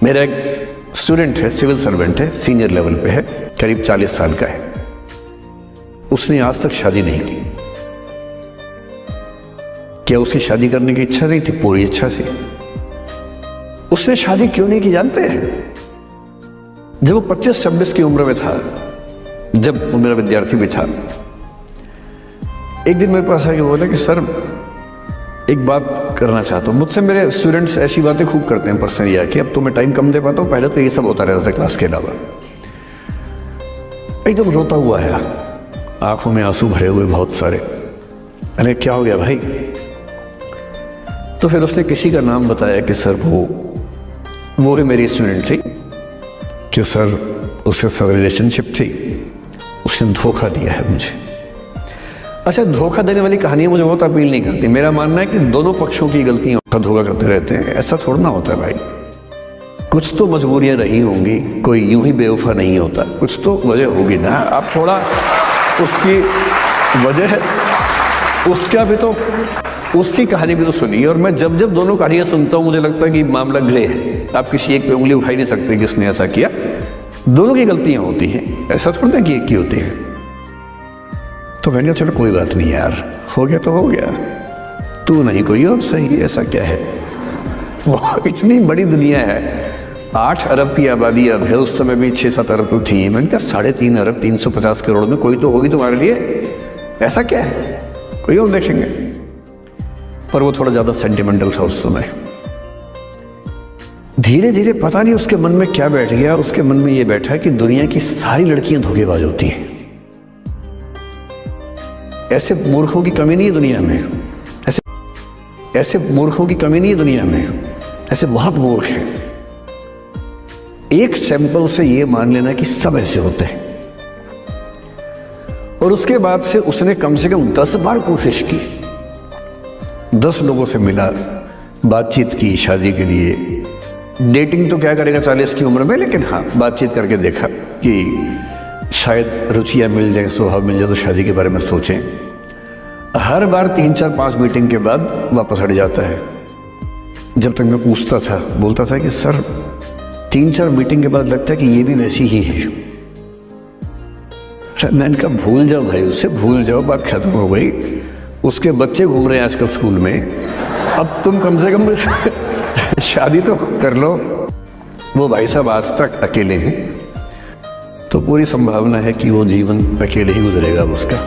मेरा एक स्टूडेंट है, सिविल सर्वेंट है, सीनियर लेवल पे है, करीब 40 साल का है। उसने आज तक शादी नहीं की। क्या उसकी शादी करने की इच्छा नहीं थी? पूरी इच्छा थी। उसने शादी क्यों नहीं की जानते हैं? जब वो 25-26 की उम्र में था, जब वो मेरा विद्यार्थी भी था, एक दिन मेरे पास आके बोला कि सर एक बात करना चाहता हूँ। मुझसे मेरे स्टूडेंट्स ऐसी बातें खूब करते हैं पर्सनली आके, अब तो मैं टाइम कम दे पाता हूँ, पहले तो ये सब होता रहता था क्लास के अलावा। एकदम रोता हुआ है, आंखों में आंसू भरे हुए बहुत सारे। अरे क्या हो गया भाई? तो फिर उसने किसी का नाम बताया कि सर वो भी मेरी स्टूडेंट थी, कि सर उसके साथ रिलेशनशिप थी, उसने धोखा दिया है मुझे। अच्छा, धोखा देने वाली कहानियां मुझे बहुत अपील नहीं करती। मेरा मानना है कि दोनों पक्षों की गलतियां का धोखा करते रहते हैं, ऐसा थोड़ा ना होता है भाई। कुछ तो मजबूरियां रही होंगी, कोई यूं ही बेवफा नहीं होता, कुछ तो वजह होगी ना। आप थोड़ा उसकी वजह, उसका भी तो, उसकी कहानी भी तो सुनिए। और मैं जब जब दोनों कहानियां सुनता हूं मुझे लगता है कि मामला ग्रे है। आप किसी एक पे उंगली उठा ही नहीं सकते कि इसने ऐसा किया। दोनों की गलतियां होती हैं, ऐसा थोड़ा ना कि एक की होती है। तो मैंने कहा चलो कोई बात नहीं यार, हो गया तो हो गया, तू नहीं कोई और सही, ऐसा क्या है। वो इतनी बड़ी दुनिया है, 8 अरब की आबादी अब है, उस समय भी 6-7 अरब तो थी। मैंने कहा 3.5 अरब 350 करोड़ में कोई तो होगी तुम्हारे लिए, ऐसा क्या है, कोई और देखेंगे। पर वो थोड़ा ज़्यादा सेंटिमेंटल था उस समय। धीरे धीरे पता नहीं उसके मन में क्या बैठ गया, उसके मन में ये बैठा कि दुनिया की सारी लड़कियां धोखेबाज होती हैं। ऐसे मूर्खों की कमी नहीं है दुनिया में, ऐसे मूर्खों की कमी नहीं है दुनिया में, ऐसे बहुत मूर्ख हैं। एक सैंपल से ये मान लेना कि सब ऐसे होते हैं। और उसके बाद से उसने कम से कम 10 बार कोशिश की, 10 लोगों से मिला, बातचीत की शादी के लिए। डेटिंग तो क्या करेगा 40 की उम्र में, लेकिन हाँ बातचीत करके देखा कि शायद रुचियाँ मिल जाए, स्वभाव मिल जाए तो शादी के बारे में सोचें। हर बार 3-4-5 मीटिंग के बाद वापस हट जाता है। जब तक मैं पूछता था, बोलता था कि सर 3-4 मीटिंग के बाद लगता है कि ये भी वैसी ही है। मैंने कहा भूल जाओ भाई, उससे भूल जाओ, बात खत्म हो गई। उसके बच्चे घूम रहे हैं आजकल स्कूल में, अब तुम कम से कम शादी तो कर लो। वो भाई साहब आज तक अकेले हैं, तो पूरी संभावना है कि वो जीवन अकेले ही गुजरेगा उसका।